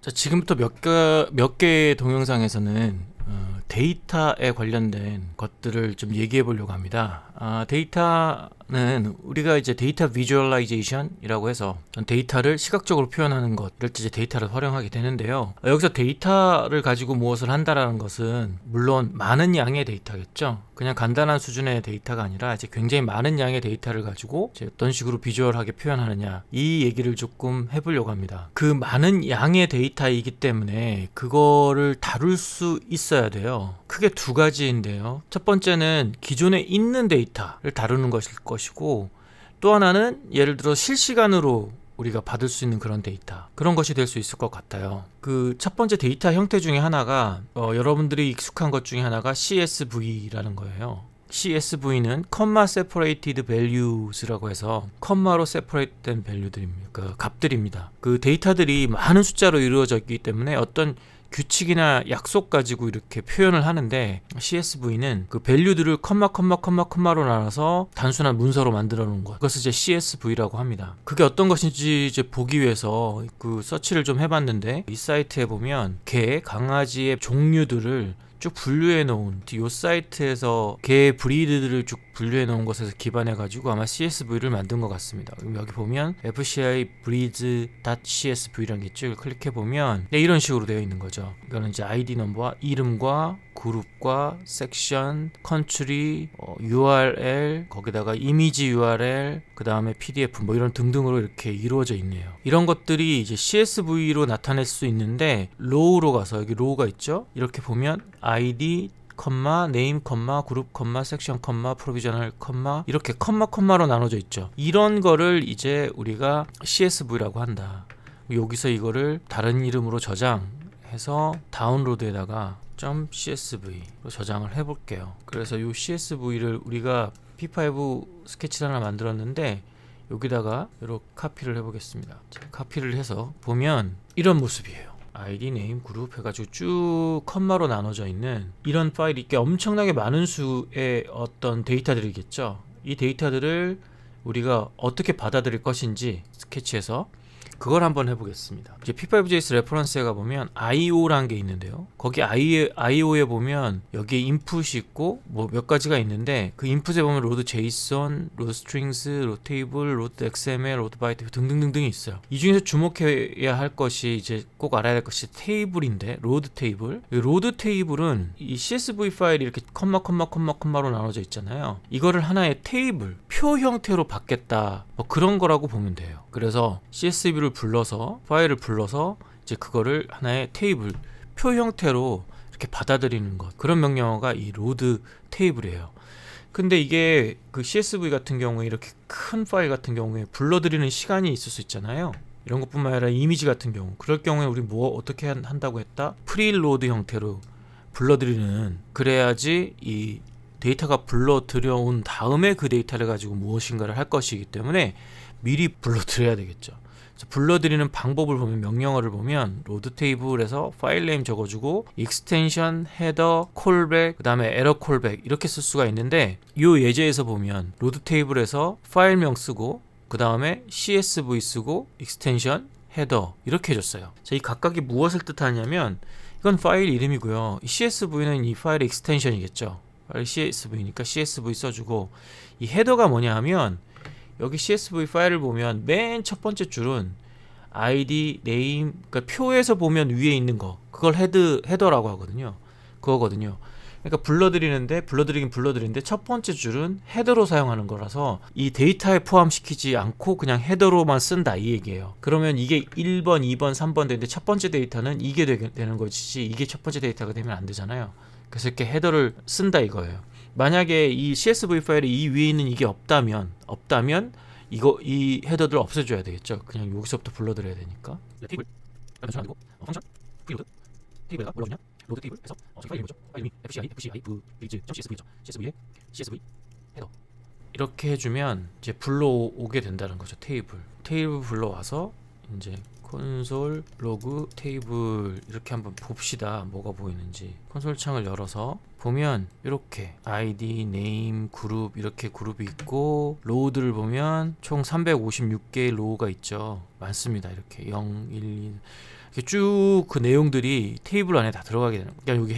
자, 지금부터 몇 개의 동영상에서는 데이터에 관련된 것들을 좀 얘기해 보려고 합니다. 데이터는 우리가 이제 데이터 비주얼라이제이션이라고 해서 데이터를 시각적으로 표현하는 것, 이럴 때 이제 데이터를 활용하게 되는데요. 여기서 데이터를 가지고 무엇을 한다라는 것은 물론 많은 양의 데이터겠죠. 그냥 간단한 수준의 데이터가 아니라 이제 굉장히 많은 양의 데이터를 가지고 이제 어떤 식으로 비주얼하게 표현하느냐, 이 얘기를 조금 해보려고 합니다. 그 많은 양의 데이터이기 때문에 그거를 다룰 수 있어야 돼요. 크게 두 가지인데요. 첫 번째는 기존에 있는 데이터를 다루는 것일 것이고, 또 하나는 예를 들어 실시간으로 우리가 받을 수 있는 그런 데이터, 그런 것이 될 수 있을 것 같아요. 그 첫 번째 데이터 형태 중에 하나가 여러분들이 익숙한 것 중에 하나가 CSV라는 거예요. CSV는 comma separated values라고 해서 컴마로 세퍼레이트된 밸류들입니다. 그 값들입니다. 그 데이터들이 많은 숫자로 이루어져 있기 때문에 어떤 규칙이나 약속 가지고 이렇게 표현을 하는데, CSV는 그 밸류들을 컴마로 나눠서 단순한 문서로 만들어 놓은 것, 그것을 이제 CSV라고 합니다. 그게 어떤 것인지 이제 보기 위해서 그 서치를 좀 해봤는데, 이 사이트에 보면 개, 강아지의 종류들을 쭉 분류해 놓은, 이 사이트에서 개 브리드들을 쭉 분류해 놓은 것에서 기반해 가지고 아마 CSV를 만든 것 같습니다. 여기 보면 FCI breeds.csv라는 게 있죠. 클릭해 보면 이런 식으로 되어 있는 거죠. 이거는 이제 ID 넘버와 이름과 그룹과 섹션, 컨트리, URL, 거기다가 이미지 URL, 그 다음에 PDF 뭐 이런 등등으로 이렇게 이루어져 있네요. 이런 것들이 이제 CSV로 나타낼 수 있는데, 로우로 가서 여기 로우가 있죠. 이렇게 보면 ID, 네임, 그룹, 섹션, 프로비저널, 이렇게 컴마로 나눠져 있죠. 이런 거를 이제 우리가 CSV라고 한다. 여기서 다른 이름으로 저장해서 다운로드에다가 .csv로 저장을 해볼게요. 그래서 이 CSV를 우리가 P5 스케치를 하나 만들었는데, 여기다가 이렇게 카피를 해보겠습니다. 자, 카피를 해서 보면 이런 모습이에요. ID, 네임, 그룹 해가지고 쭉 컴마로 나눠져 있는 이런 파일이 있게 엄청나게 많은 수의 어떤 데이터들이겠죠. 이 데이터들을 우리가 어떻게 받아들일 것인지 스케치에서 그걸 한번 해보겠습니다. 이제 P5JS 레퍼런스에 가보면 IO라는 게 있는데요. 거기 IO에 보면 여기에 인풋이 있고 뭐 몇 가지가 있는데, 그 인풋에 보면 로드 JSON, 로드 스트링스, 로드 테이블, 로드 XML, 로드 바이트 등등등등이 있어요. 이 중에서 주목해야 할 것이, 이제 꼭 알아야 될 것이 테이블인데, 로드 테이블. 이 로드 테이블은 이 CSV 파일이 이렇게 컴마로 나눠져 있잖아요. 이거를 하나의 테이블, 표 형태로 받겠다, 뭐 그런 거라고 보면 돼요. 그래서 CSV를 불러서, 파일을 불러서 이제 그거를 하나의 테이블, 표 형태로 이렇게 받아들이는 것, 그런 명령어가 이 로드 테이블이에요. 근데 이게 그 CSV 같은 경우에, 이렇게 큰 파일 같은 경우에 불러들이는 시간이 있을 수 있잖아요. 이런 것뿐만 아니라 이미지 같은 경우, 그럴 경우에 우리 어떻게 한다고 했다? 프리로드 형태로 불러들이는, 그래야지 이 데이터가 불러들여온 다음에 그 데이터를 가지고 무엇인가를 할 것이기 때문에 미리 불러들여야 되겠죠. 불러들이는 방법을 보면, 명령어를 보면 로드 테이블에서 파일 네임 적어주고 익스텐션, 헤더, 콜백, 그 다음에 에러 콜백 이렇게 쓸 수가 있는데, 이 예제에서 보면 로드 테이블에서 파일명 쓰고 그 다음에 CSV 쓰고 익스텐션, 헤더 이렇게 해줬어요. 자, 이 각각이 무엇을 뜻하냐면, 이건 파일 이름이고요. 이 CSV는 이 파일의 익스텐션이겠죠. 파일 CSV니까 CSV 써주고, 이 헤더가 뭐냐 하면, 여기 CSV 파일을 보면 맨 첫 번째 줄은 ID, 네임, 그러니까 표에서 보면 위에 있는 거, 그걸 헤더라고 하거든요. 그거거든요. 그러니까 불러들이는데 첫 번째 줄은 헤더로 사용하는 거라서 이 데이터에 포함시키지 않고 그냥 헤더로만 쓴다, 이 얘기예요. 그러면 이게 1번, 2번, 3번 되는데 첫 번째 데이터는 이게 되는 것이지, 이게 첫 번째 데이터가 되면 안 되잖아요. 그래서 이렇게 헤더를 쓴다 이거예요. 만약에 이 CSV 파일에 이 위에 있는 이게 없다면 이 헤더들 없애줘야 되겠죠. 그냥 여기서부터 불러들여야 되니까. 테이블 아니고 펑션 프리로드 테이블에다 뭐라고 하냐? 로드 테이블에서 파일 이름이죠. 파일 이름이 FCI breeds.csv죠. CSV에 CSV 헤더 이렇게 해주면 이제 불러오게 된다는 거죠. 테이블 불러와서 이제 콘솔 로그 테이블 이렇게 한번 봅시다. 뭐가 보이는지. 콘솔 창을 열어서 보면 이렇게 ID, 네임, 그룹 이렇게 그룹이 있고, 로우들을 보면 총 356개의 로우가 있죠. 많습니다. 이렇게 0, 1, 2 쭉 그 내용들이 테이블 안에 다 들어가게 되는 거예요. 그러니까 여기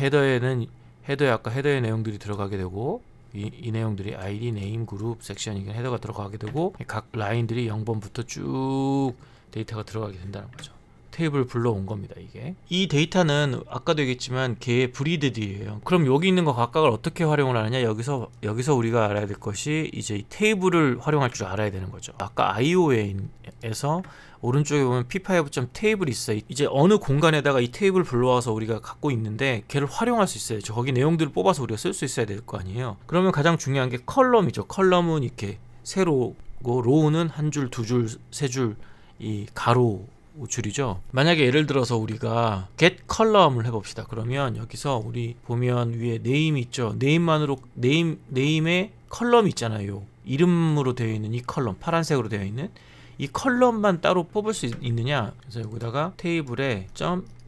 헤더에 아까 헤더의 내용들이 들어가게 되고, 이 내용들이 ID, 네임, 그룹, 섹션, 이게 헤더가 들어가게 되고, 각 라인들이 0번부터 쭉 데이터가 들어가게 된다는 거죠. 테이블 불러온 겁니다. 이게 이 데이터는 아까도 얘기했지만 걔의 브리드드예요. 그럼 여기 있는 거 각각을 어떻게 활용을 하느냐, 여기서 우리가 알아야 될 것이 이제 이 테이블을 활용할 줄 알아야 되는 거죠. 아까 IO에서 오른쪽에 보면 p5.테이블이 있어요. 이제 어느 공간에다가 이 테이블 불러와서 우리가 갖고 있는데 걔를 활용할 수 있어야죠. 거기 내용들을 뽑아서 우리가 쓸 수 있어야 될 거 아니에요. 그러면 가장 중요한 게 컬럼이죠. 컬럼은 이렇게 세로고, 로우는 한 줄, 두 줄, 세 줄, 이 가로 줄이죠. 만약에 예를 들어서 우리가 get column을 해봅시다. 그러면 여기서 우리 보면 위에 name 있죠. name만으로 name에 컬럼이 있잖아요. 이름으로 되어 있는 이 컬럼, 파란색으로 되어 있는 이 컬럼만 따로 뽑을 수 있느냐. 그래서 여기다가 테이블에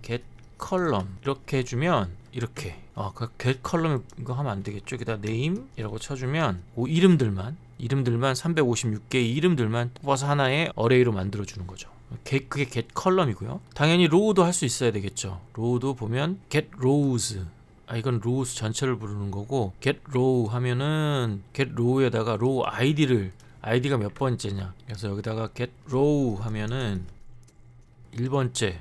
.get column 이렇게 해주면 이렇게 그 get column 이거 하면 안 되겠죠. 여기다 name이라고 쳐주면 이름들만 356개의 이름들만 뽑아서 하나의 어레이로 만들어 주는 거죠. 그게 get 컬럼이고요. 당연히 row도 할 수 있어야 되겠죠. row도 보면 get rows, 이건 rows 전체를 부르는 거고, get row 하면은 get row에다가 row id가 몇 번째냐, 그래서 여기다가 get row 하면은 1번째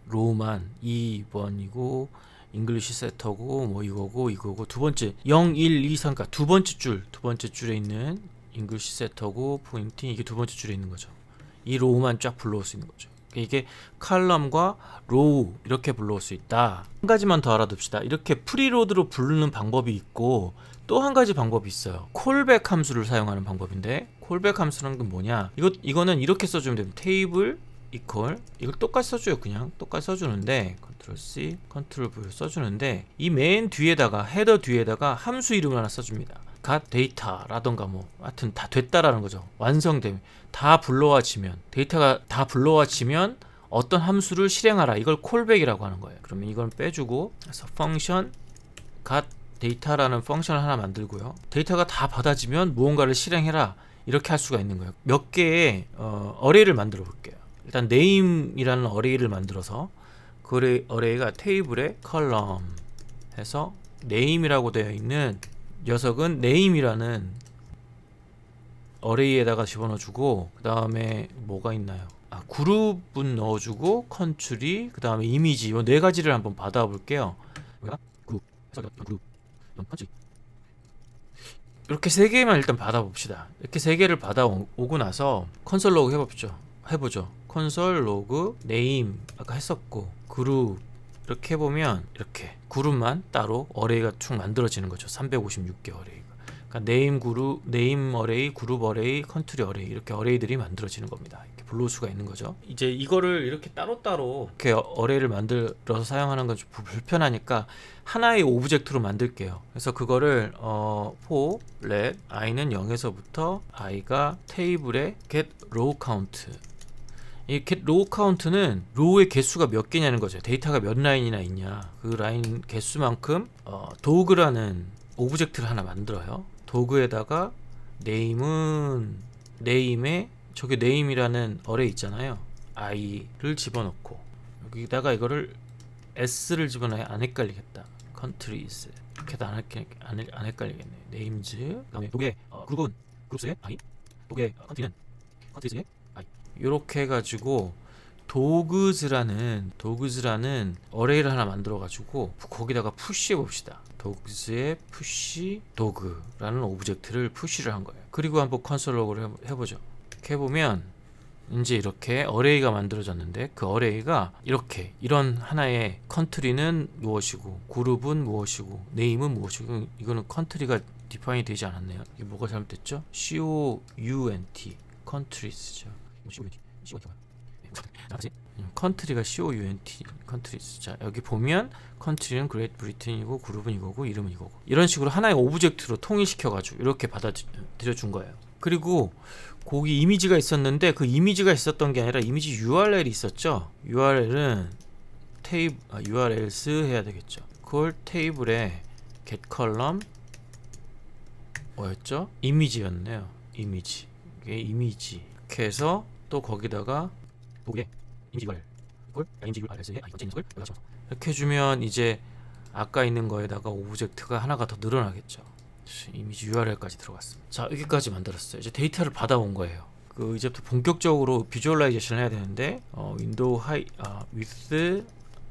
row만 2번이고 잉글리시 세터고 뭐 이거고 두 번째 0, 1, 2, 3, 그러니까 두 번째 줄에 있는 잉글리시 세터고 포인팅, 이게 두 번째 줄에 있는 거죠. 이 로우만 쫙 불러올 수 있는 거죠. 이게 칼럼과 로우 이렇게 불러올 수 있다. 한 가지만 더 알아둡시다. 이렇게 프리로드로 부르는 방법이 있고, 또 한 가지 방법이 있어요. 콜백 함수를 사용하는 방법인데, 콜백 함수는 뭐냐, 이거는 이렇게 써주면 됩니다. 테이블 이퀄, 이걸 똑같이 써줘요. 그냥 똑같이 써주는데, 컨트롤 C, 컨트롤 V 써주는데, 이 맨 뒤에다가, 헤더 뒤에다가 함수 이름을 하나 써줍니다. got 데이터라던가 뭐 하여튼 다 됐다라는 거죠. 완성되면, 다 불러와치면, 데이터가 다 불러와치면 어떤 함수를 실행하라, 이걸 콜백이라고 하는 거예요. 그러면 이건 빼주고, 그래서 펑션 got 데이터라는 펑션을 하나 만들고요. 데이터가 다 받아지면 무언가를 실행해라, 이렇게 할 수가 있는 거예요. 몇 개의 어레이를 만들어 볼게요. 일단 name이라는 어레이를 만들어서, 그 어레이가 테이블의 column 해서 name이라고 되어 있는 녀석은 name이라는 어레이에다가 집어넣어주고, 그 다음에 뭐가 있나요? 그룹은 넣어주고, 컨트리, 그 다음에 이미지, 이 네 가지를 한번 받아볼게요. 그룹, 컨트리, 이렇게 세 개만 일단 받아봅시다. 이렇게 세 개를 받아오고 나서 콘솔 로그 해보죠. 콘솔 로그 네임 아까 했었고, 그룹 이렇게 해보면 이렇게 그룹만 따로 어레이가 쭉 만들어지는 거죠. 356개 어레이가. 그러니까 네임 어레이, 그룹 어레이, 컨트리 어레이, 이렇게 어레이들이 만들어지는 겁니다. 이렇게 불러올 수가 있는 거죠. 이제 이거를 이렇게 따로따로 이렇게 어레이를 만들어서 사용하는 건 좀 불편하니까 하나의 오브젝트로 만들게요. 그래서 그거를 for let i는 0에서부터 i가 테이블의 get row count, 이 get row count는 로우의 개수가 몇 개냐는 거죠. 데이터가 몇 라인이나 있냐, 그 라인 개수만큼 도그라는 오브젝트를 하나 만들어요. 도그에다가 name에 저기 name이라는 어레이 있잖아요. i를 집어넣고, 여기다가 이거를 s를 집어넣어야 안 헷갈리겠다. countries 이렇게 해도 안 헷갈리겠네. names, 그다음에 도그의 그룹은 그룹스의 i, 도그의 컨트리는 컨트리스의 i, 이렇게 해가지고 도그즈라는 어레이를 하나 만들어가지고 거기다가 푸시해 봅시다. 도그즈의 푸시 도그라는 오브젝트를 푸시를 한 거예요. 그리고 한번 컨솔 로그를 해보죠. 이렇게 해보면 이제 이렇게 어레이가 만들어졌는데, 그 어레이가 이런 하나의 컨트리는 무엇이고, 그룹은 무엇이고, 네임은 무엇이고, 이거는 컨트리가 디파인이 되지 않았네요. 이게 뭐가 잘못됐죠? COUNT 컨트리스죠. 컨트리가 COUNT 컨트리스. 자, 여기 보면 컨트리는 그레이트 브리튼이고, 그룹은 이거고, 이름은 이거고, 이런 식으로 하나의 오브젝트로 통일시켜 가지고 이렇게 받아들여 준 거예요. 그리고 거기 이미지가 있었는데, 그 이미지가 있었던 게 아니라 이미지 URL이 있었죠. URL은 URLs 해야 되겠죠. 그걸 테이블에 get column 뭐였죠? 이미지였네요. 이미지. 이게 이미지. 이렇게 해서 또 거기다가 도구에 이미지 URL 이걸 img URL에 번째 녀석을 여기다 집어넣어. 이렇게 해주면 이제 아까 있는 거에다가 오브젝트가 하나가 더 늘어나겠죠. 이미지 URL까지 들어갔습니다. 자, 여기까지 만들었어요. 이제 데이터를 받아온 거예요. 이제부터 본격적으로 비주얼라이제이션을 해야 되는데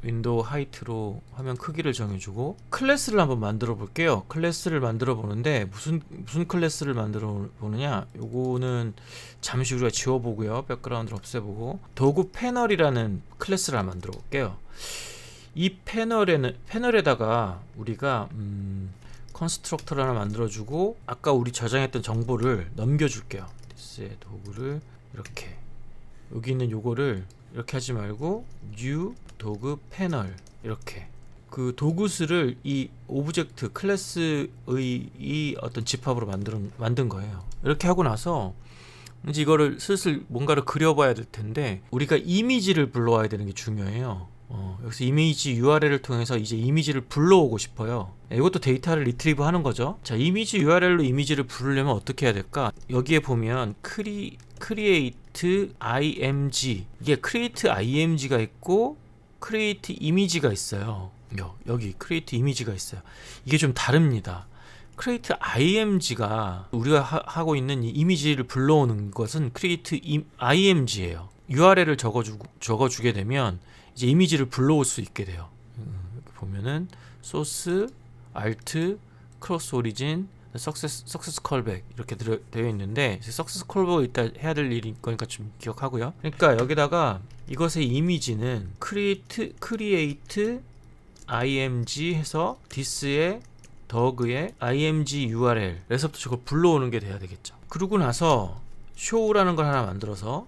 윈도우 하이트로 화면 크기를 정해주고 클래스를 한번 만들어 볼게요. 클래스를 만들어 보는데 무슨 클래스를 만들어 보느냐, 요거는 잠시 우리가 지워보고요, 백그라운드를 없애보고 도구 패널이라는 클래스를 한번 만들어 볼게요. 이 패널에다가 우리가 컨스트럭터를 하나 만들어주고 아까 우리 저장했던 정보를 넘겨줄게요. 디스의 도구를 이렇게, 여기 있는 요거를 이렇게 하지 말고 new 도구 패널, 이렇게 그 도구수를 이 오브젝트 클래스의 이 어떤 집합으로 만든 거예요. 이렇게 하고 나서 이제 이거를 슬슬 뭔가를 그려봐야 될 텐데, 우리가 이미지를 불러와야 되는 게 중요해요. 여기서 이미지 URL을 통해서 이제 이미지를 불러오고 싶어요. 이것도 데이터를 리트리브 하는 거죠. 자, 이미지 URL로 이미지를 부르려면 어떻게 해야 될까? 여기에 보면 create img, 이게 create img가 있고 create image가 있어요. 여기 create image가 있어요. 이게 좀 다릅니다. create img가 우리가 하고 있는 이 이미지를 불러오는 것은 create img예요. URL을 적어주게 되면 이제 이미지를 불러올 수 있게 돼요. 이렇게 보면은 source, alt, cross origin, success callback 이렇게 되어 있는데, success callback 일단 해야 될 일인 거니까 좀 기억하고요. 그러니까 여기다가 이것의 이미지는 create img 해서 this의 dog의 img URL에서부터 저걸 불러오는 게 돼야 되겠죠. 그러고 나서 show라는 걸 하나 만들어서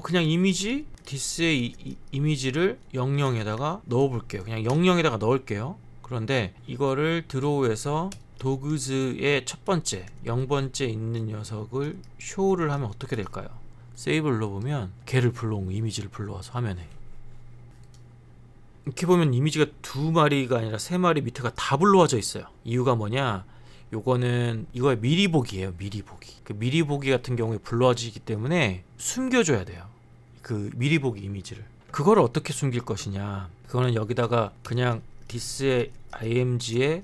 그냥 이미지 this의 이미지를 00에다가 넣어 볼게요. 그냥 00에다가 넣을게요. 그런데 이거를 드로우에서 도그즈의 첫 번째 0번째 있는 녀석을 show를 하면 어떻게 될까요? 세이브를 눌러보면 걔를 불러온 거, 이미지를 불러와서 화면에 이렇게 보면 이미지가 2마리가 아니라 3마리 밑에가 다 불러와져 있어요. 이유가 뭐냐, 이거의 미리 보기예요. 미리 보기. 그 미리 보기 같은 경우에 불러지기 때문에 숨겨줘야 돼요. 그 미리 보기 이미지를. 그걸 어떻게 숨길 것이냐, 그거는 여기다가 그냥 this의 img에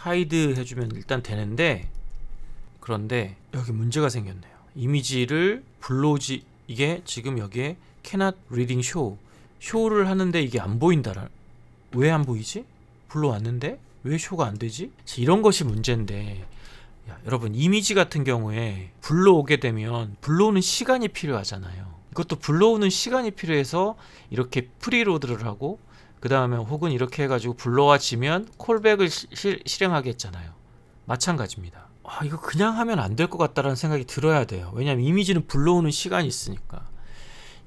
hide 해주면 일단 되는데, 그런데 여기 문제가 생겼네요. 이미지를 불러오지, 이게 지금 여기에 cannot reading show를 하는데 이게 안 보인다. 왜 안 보이지? 불러왔는데 왜 쇼가 안 되지? 이런 것이 문제인데, 여러분 이미지 같은 경우에 불러오게 되면 불러오는 시간이 필요하잖아요. 이것도 불러오는 시간이 필요해서 이렇게 프리로드를 하고 그 다음에 혹은 이렇게 해가지고 불러와지면 콜백을 실행하게 했잖아요. 마찬가지입니다. 이거 그냥 하면 안 될 것 같다라는 생각이 들어야 돼요. 왜냐하면 이미지는 불러오는 시간이 있으니까.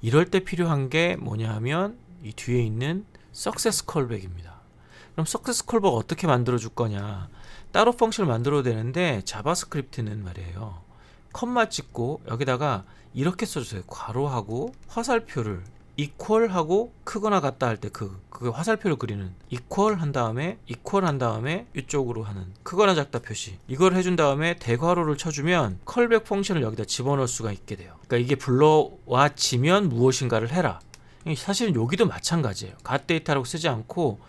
이럴 때 필요한 게 뭐냐 하면 이 뒤에 있는 success callback입니다. 그럼 success callback 어떻게 만들어 줄 거냐, 따로 펑션을 만들어야 되는데 자바스크립트는 말이에요, 컴마 찍고 여기다가 이렇게 써주세요. 괄호하고 화살표를 equal하고 크거나 같다 할 때 그 화살표를 그리는 equal 한 다음에 이쪽으로 하는 크거나 작다 표시, 이걸 해준 다음에 대괄호를 쳐주면 컬백 펑션을 여기다 집어넣을 수가 있게 돼요. 그러니까 이게 불러와지면 무엇인가를 해라. 사실은 여기도 마찬가지예요. 갓 데이터라고 쓰지 않고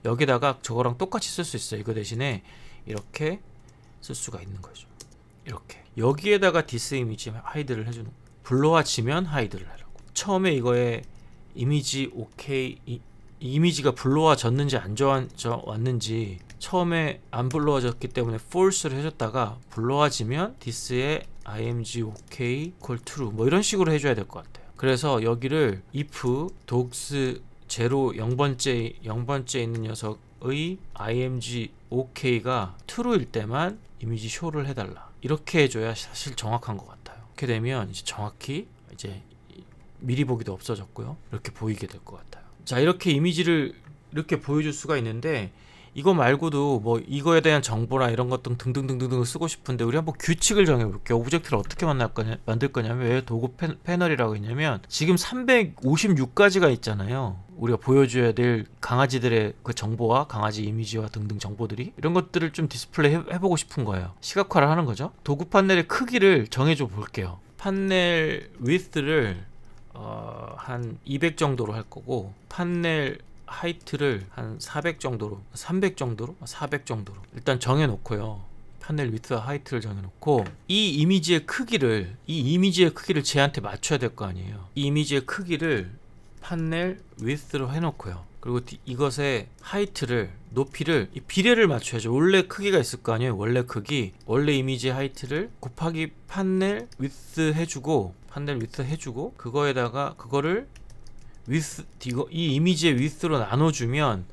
여기다가 저거랑 똑같이 쓸 수 있어요. 이거 대신에 이렇게 쓸 수가 있는 거죠. 이렇게 여기에다가 디스 이미지 하이드를 해주는, 불러와지면 하이드를 하라고. 처음에 이거에 이미지 오케이, 이미지가 불러와졌는지 안 왔는지, 처음에 안 불러와졌기 때문에 false를 해줬다가 불러와지면 this의 img ok equal true 뭐 이런 식으로 해줘야 될 것 같아요. 그래서 여기를 if dogs 0 0번째 있는 녀석의 img ok가 true일 때만 이미지 show를 해달라, 이렇게 해줘야 사실 정확한 것 같아요. 이렇게 되면 이제 정확히 이제 미리 보기도 없어졌고요, 이렇게 보이게 될 것 같아요. 자, 이렇게 이미지를 이렇게 보여줄 수가 있는데, 이거 말고도 뭐 이거에 대한 정보나 이런 것 등등등등을 쓰고 싶은데, 우리 한번 규칙을 정해볼게요. 오브젝트를 어떻게 만들 거냐면, 왜 도구 패널이라고 했냐면, 지금 356가지가 있잖아요. 우리가 보여줘야 될 강아지들의 그 정보와 강아지 이미지와 등등 정보들이, 이런 것들을 좀 디스플레이 해보고 싶은 거예요. 시각화를 하는 거죠. 도구 판넬의 크기를 정해줘 볼게요. 판넬 width를 한 200 정도로 할 거고, 판넬 하이트를 한 400 정도로, 300 정도로, 400 정도로 일단 정해 놓고요. 판넬 위드와 하이트를 정해 놓고, 이 이미지의 크기를 쟤한테 맞춰야 될 거 아니에요. 이 이미지의 크기를 판넬 위드로 해 놓고요. 그리고 이것의 하이트를, 높이를, 이 비례를 맞춰야죠. 원래 크기가 있을 거 아니에요. 원래 크기, 원래 이미지 하이트를 곱하기 판넬 위드 해주고, 그거를 이 이미지의 위드로 나눠주면,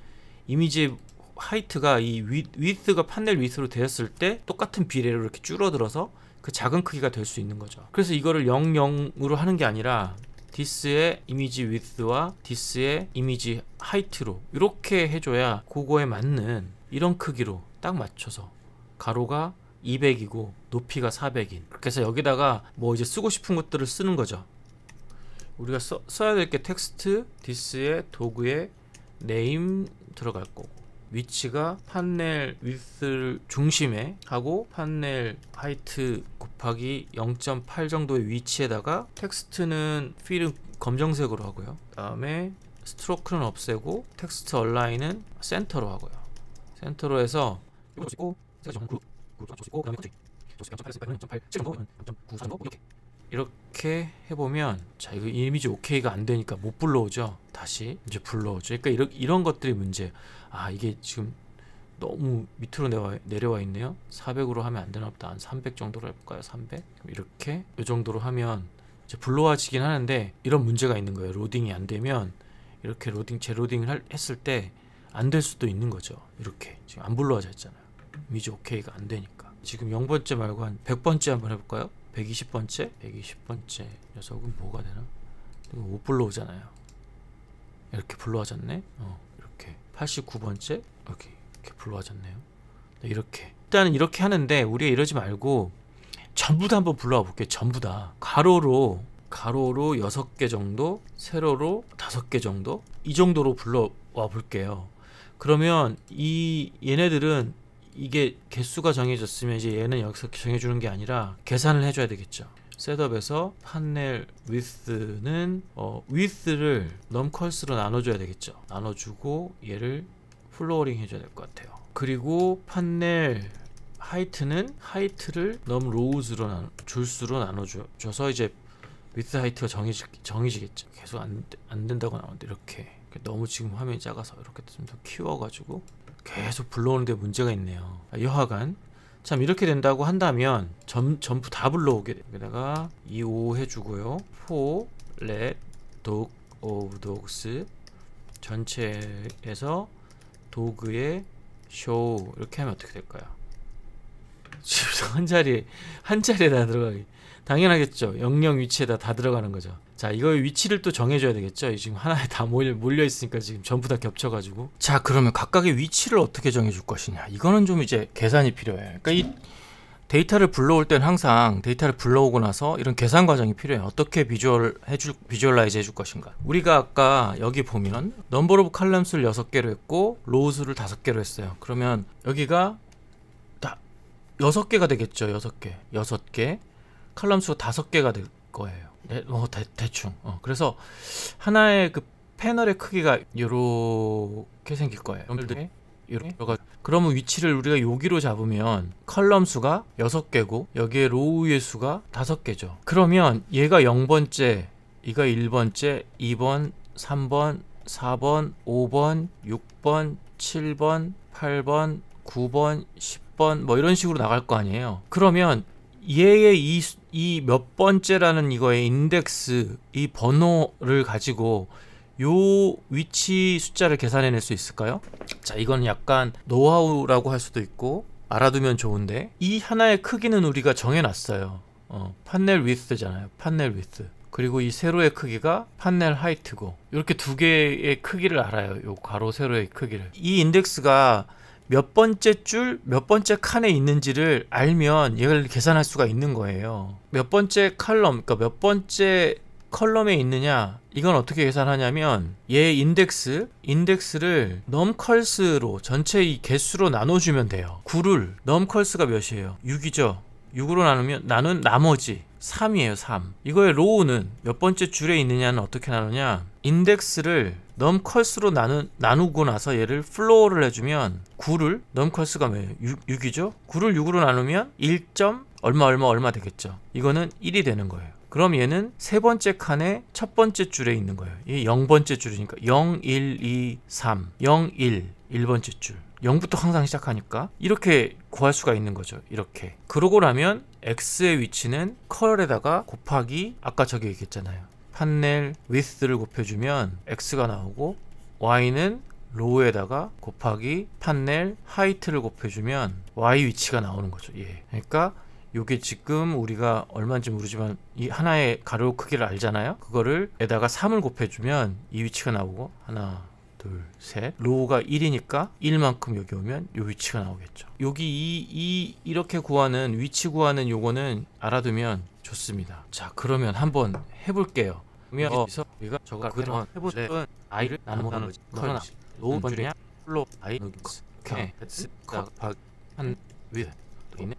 이미지의 하이트가 이 위드가 판넬 위드로 되었을 때 똑같은 비례로 이렇게 줄어들어서 그 작은 크기가 될 수 있는 거죠. 그래서 이거를 0, 0으로 하는 게 아니라 this의 이미지 width와 this의 이미지 height로 이렇게 해줘야 그거에 맞는 이런 크기로 딱 맞춰서, 가로가 200이고 높이가 400인, 그래서 여기다가 뭐 이제 쓰고 싶은 것들을 쓰는 거죠. 우리가 써야 될 게 텍스트, this의 도구의 name 들어갈 거고, 위치가 판넬 width를 중심에 하고 판넬 height 곱하기 0.8 정도의 위치에다가, 텍스트는 필은 검정색으로 하고요. 그 다음에 스트로크는 없애고 텍스트 얼라인은 센터로 하고요. 센터로 해서 이렇게 해보면, 자, 이거 이미지 오케이가 안 되니까 못 불러오죠. 다시 이제 불러오죠. 그러니까 이런 것들이 문제예요. 이게 지금 너무 밑으로 내려와 있네요. 400으로 하면 안 되나 보다. 한 300 정도로 해볼까요? 300? 이렇게 이 정도로 하면 이제 불러와지긴 하는데, 이런 문제가 있는 거예요. 로딩이 안 되면 이렇게 재로딩을 했을 때 안 될 수도 있는 거죠. 이렇게 지금 안 불러와져 있잖아요. 이미지 오케이가 안 되니까. 지금 0번째 말고 한 100번째 한번 해볼까요? 120번째? 120번째 녀석은 뭐가 되나? 이거 못 불러오잖아요. 이렇게 불러와졌네? 이렇게 89번째? 이렇게 불러와졌네요. 이렇게 일단은 이렇게 하는데, 우리가 이러지 말고 전부 다 한번 불러와 볼게요. 전부 다 가로로 6개 정도, 세로로 5개 정도, 이 정도로 불러와 볼게요. 그러면 얘네들은 이게 개수가 정해졌으면 이제 얘는 여기서 정해주는 게 아니라 계산을 해줘야 되겠죠. 셋업에서 판넬 width는 width를 넘컬스로 나눠줘야 되겠죠. 나눠주고 얘를 플로어링 해줘야 될 것 같아요. 그리고 판넬 하이트는 하이트를 넘 로우즈로 줄수로 나눠줘서 이제 width 하이트가 정해지겠죠. 계속 안 된다고 나오는데, 이렇게 너무 지금 화면이 작아서 이렇게 좀 더 키워가지고 계속 불러오는데 문제가 있네요. 여하간 참 이렇게 된다고 한다면 전부 다 불러오게 돼요. 여기다가 25 해주고요. for let dog of dogs 전체에서 도그의 show 이렇게 하면 어떻게 될까요? 지금 한 자리에 다 들어가기 당연하겠죠. 00 위치에다 다 들어가는 거죠. 자, 이거의 위치를 또 정해줘야 되겠죠. 지금 하나에 다 몰려 있으니까 지금 전부 다 겹쳐가지고. 자, 그러면 각각의 위치를 어떻게 정해줄 것이냐, 이거는 좀 이제 계산이 필요해요. 그러니까 이 데이터를 불러올 때는 항상 데이터를 불러오고 나서 이런 계산 과정이 필요해요. 어떻게 비주얼라이즈 해줄 것인가. 우리가 아까 여기 보면 넘버 오브 칼럼스를 6개로 했고 로우수를 5개로 했어요. 그러면 여기가 다 6개가 되겠죠. 6개 칼럼수가 5개가 될 거예요. 대충. 그래서 하나의 그 패널의 크기가 이렇게 생길 거예요. 이렇게. 그러면 위치를 우리가 여기로 잡으면 컬럼 수가 6개고 여기에 로우의 수가 5개죠. 그러면 얘가 0번째, 얘가 1번째, 2번, 3번, 4번, 5번, 6번, 7번, 8번, 9번, 10번 뭐 이런 식으로 나갈 거 아니에요. 그러면 얘의 이 몇 번째라는 이거의 인덱스, 이 번호를 가지고 요 위치 숫자를 계산해낼 수 있을까요? 자, 이건 약간 노하우라고 할 수도 있고 알아두면 좋은데, 이 하나의 크기는 우리가 정해놨어요. 판넬 위드잖아요. 판넬 위드. 그리고 이 세로의 크기가 판넬 하이트고, 이렇게 두 개의 크기를 알아요. 요 가로 세로의 크기를. 이 인덱스가 몇 번째 줄, 몇 번째 칸에 있는지를 알면 얘를 계산할 수가 있는 거예요. 몇 번째 칼럼, 그러니까 몇 번째 컬럼에 있느냐, 이건 어떻게 계산하냐면 얘 인덱스를 넘컬스로 전체 이 개수로 나눠주면 돼요. 9를 넘컬스가 몇이에요? 6이죠. 6으로 나누면 나눈 나머지 3이에요. 3. 이거의 로우는 몇 번째 줄에 있느냐는 어떻게 나누냐, 인덱스를 넘컬스로 나누고 나서 얘를 플로어를 해주면 9를, 넘컬스가 뭐예요? 6이죠? 9를 6으로 나누면 1. 얼마 되겠죠. 이거는 1이 되는 거예요. 그럼 얘는 세 번째 칸의 첫 번째 줄에 있는 거예요. 이 0번째 줄이니까 0, 1, 2, 3, 0, 1, 1번째 줄. 0부터 항상 시작하니까 이렇게 구할 수가 있는 거죠. 이렇게. 그러고 나면 x의 위치는 컬에다가 곱하기 아까 저기 얘기했잖아요. 판넬 width를 곱해주면 x가 나오고, y는 로우에다가 곱하기 판넬 height를 곱해주면 y 위치가 나오는 거죠. 예. 그러니까 요게 지금 우리가 얼마인지 모르지만 이 하나의 가로 크기를 알잖아요. 그거를 에다가 3을 곱해주면 이 위치가 나오고, 하나 둘 셋, 로우가 1이니까 1만큼 여기 오면 요 위치가 나오겠죠. 여기 이렇게 구하는 위치 구하는 요거는 알아두면 좋습니다. 자, 그러면 한번 해볼게요. 그러면 여기서 우리가 저거 그동안 해보던 i를 나눠보는 거지. 로우 번째냐 플로 i 녹스 오케이 곱하기 한 위에 또 있네.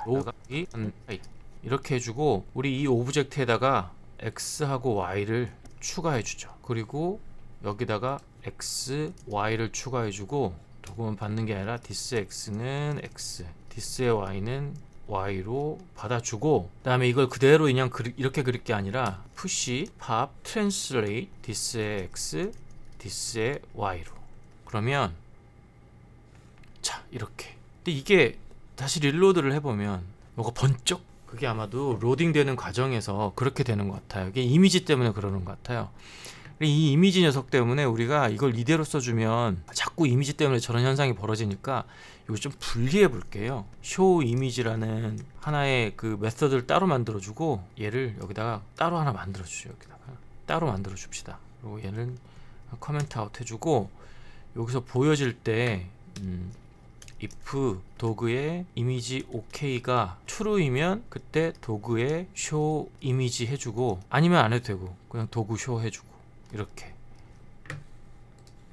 로우가 한 i 이렇게 해주고, 우리 이 오브젝트에다가 x하고 y를 추가해주죠. 그리고 여기다가 x, y를 추가해주고, 도구만 받는 게 아니라 this x는 x, this의 y는 y로 받아주고, 그 다음에 이걸 그대로 그냥 이렇게 그릴 게 아니라 push, pop, translate this의 x, this의 y로. 그러면 자, 이렇게. 근데 이게 다시 릴로드를 해보면 뭐가 번쩍, 그게 아마도 로딩 되는 과정에서 그렇게 되는 것 같아요. 이게 이미지 때문에 그러는 것 같아요. 이 이미지 녀석 때문에 우리가 이걸 이대로 써주면 자꾸 이미지 때문에 저런 현상이 벌어지니까 이거 좀 분리해 볼게요. show 이미지라는 하나의 그 메서드를 따로 만들어주고, 얘를 여기다가 따로 하나 만들어주죠. 여기다가 따로 만들어줍시다. 그리고 얘는 커멘트 아웃 해주고, 여기서 보여질 때 if 도그의 이미지 OK가 true이면 그때 도그에 show 이미지 해주고, 아니면 안 해도 되고 그냥 도구 show 해주고, 이렇게.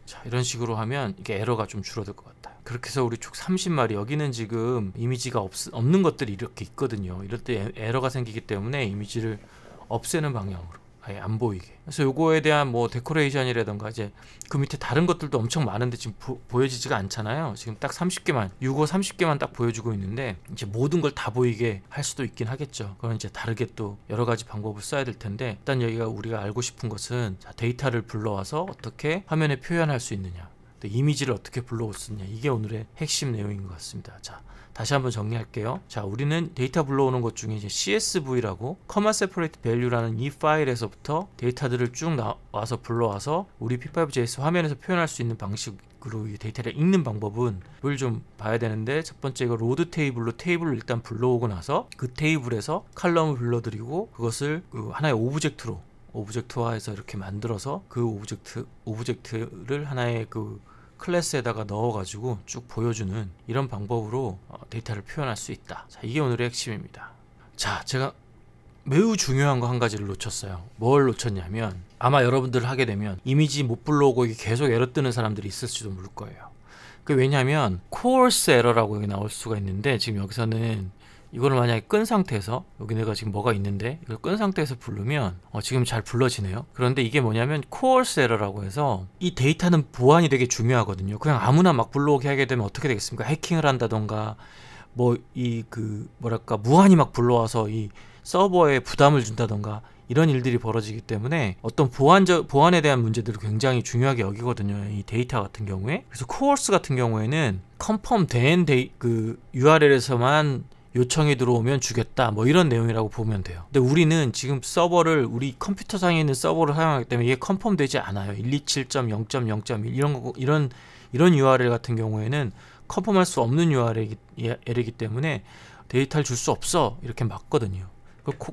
자, 이런 식으로 하면 이게 에러가 좀 줄어들 것 같아요. 그렇게 해서 우리 총 30마리, 여기는 지금 이미지가 없는 것들이 이렇게 있거든요. 이럴 때 에러가 생기기 때문에 이미지를 없애는 방향으로, 아예 안 보이게. 그래서 요거에 대한 뭐 데코레이션이라던가 이제 그 밑에 다른 것들도 엄청 많은데 지금 보여지지가 않잖아요. 지금 딱 30개만, 6호 30개만 딱 보여주고 있는데, 이제 모든 걸 다 보이게 할 수도 있긴 하겠죠. 그건 이제 다르게 또 여러 가지 방법을 써야 될 텐데, 일단 여기가 우리가 알고 싶은 것은, 자, 데이터를 불러와서 어떻게 화면에 표현할 수 있느냐, 또 이미지를 어떻게 불러올 수 있느냐, 이게 오늘의 핵심 내용인 것 같습니다. 자, 다시 한번 정리할게요. 자, 우리는 데이터 불러오는 것 중에 이제 CSV라고 Comma Separate Value라는 이 파일에서부터 데이터들을 쭉 나와서 불러와서 우리 P5JS 화면에서 표현할 수 있는 방식으로 이 데이터를 읽는 방법을 좀 봐야 되는데, 첫 번째 이거 로드 테이블로 테이블을 일단 불러오고 나서 그 테이블에서 칼럼을 불러들이고, 그것을 그 하나의 오브젝트화해서 이렇게 만들어서 그 오브젝트를 하나의 그 클래스에다가 넣어가지고 쭉 보여주는 이런 방법으로 데이터를 표현할 수 있다. 자, 이게 오늘의 핵심입니다. 자, 제가 매우 중요한 거 한 가지를 놓쳤어요. 뭘 놓쳤냐면, 아마 여러분들 하게 되면 이미지 못 불러오고 이게 계속 에러 뜨는 사람들이 있을지도 모를 거예요. 그 왜냐하면 코어스 에러라고 여기 나올 수가 있는데, 지금 여기서는 이거를 만약에 끈 상태에서, 여기 내가 지금 뭐가 있는데 이걸 끈 상태에서 부르면 지금 잘 불러지네요. 그런데 이게 뭐냐면 코어스 에러라고 해서, 이 데이터는 보안이 되게 중요하거든요. 그냥 아무나 막 불러오게 하게 되면 어떻게 되겠습니까? 해킹을 한다던가 뭐 뭐랄까 무한히 막 불러와서 이 서버에 부담을 준다던가 이런 일들이 벌어지기 때문에 어떤 보안에 대한 문제들을 굉장히 중요하게 여기거든요, 이 데이터 같은 경우에. 그래서 코어스 같은 경우에는 컨펌 된 그 URL에서만 요청이 들어오면 주겠다, 뭐 이런 내용이라고 보면 돼요. 근데 우리는 지금 서버를, 우리 컴퓨터상에 있는 서버를 사용하기 때문에 이게 컨펌 되지 않아요. 127.0.0.1 이런 URL 같은 경우에는 컨펌할 수 없는 URL이기 때문에 데이터를 줄 수 없어, 이렇게 맞거든요.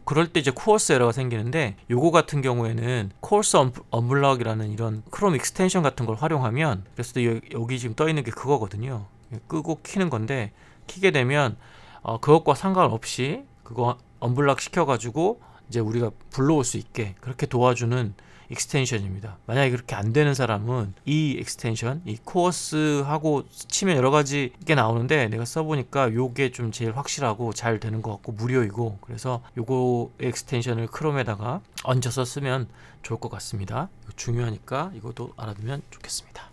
그럴 때 이제 코어스 에러가 생기는데, 요거 같은 경우에는 코어스 언블럭이라는 이런 크롬 익스텐션 같은 걸 활용하면, 그래서 여기 지금 떠 있는 게 그거거든요. 끄고 키는 건데, 키게 되면 그것과 상관없이 그거 언블럭 시켜가지고 이제 우리가 불러올 수 있게 그렇게 도와주는 익스텐션입니다. 만약에 그렇게 안 되는 사람은 이 익스텐션, 이 코어스하고 치면 여러 가지 게 나오는데 내가 써보니까 요게 좀 제일 확실하고 잘 되는 것 같고 무료이고, 그래서 요거 익스텐션을 크롬에다가 얹어서 쓰면 좋을 것 같습니다. 중요하니까 이것도 알아두면 좋겠습니다.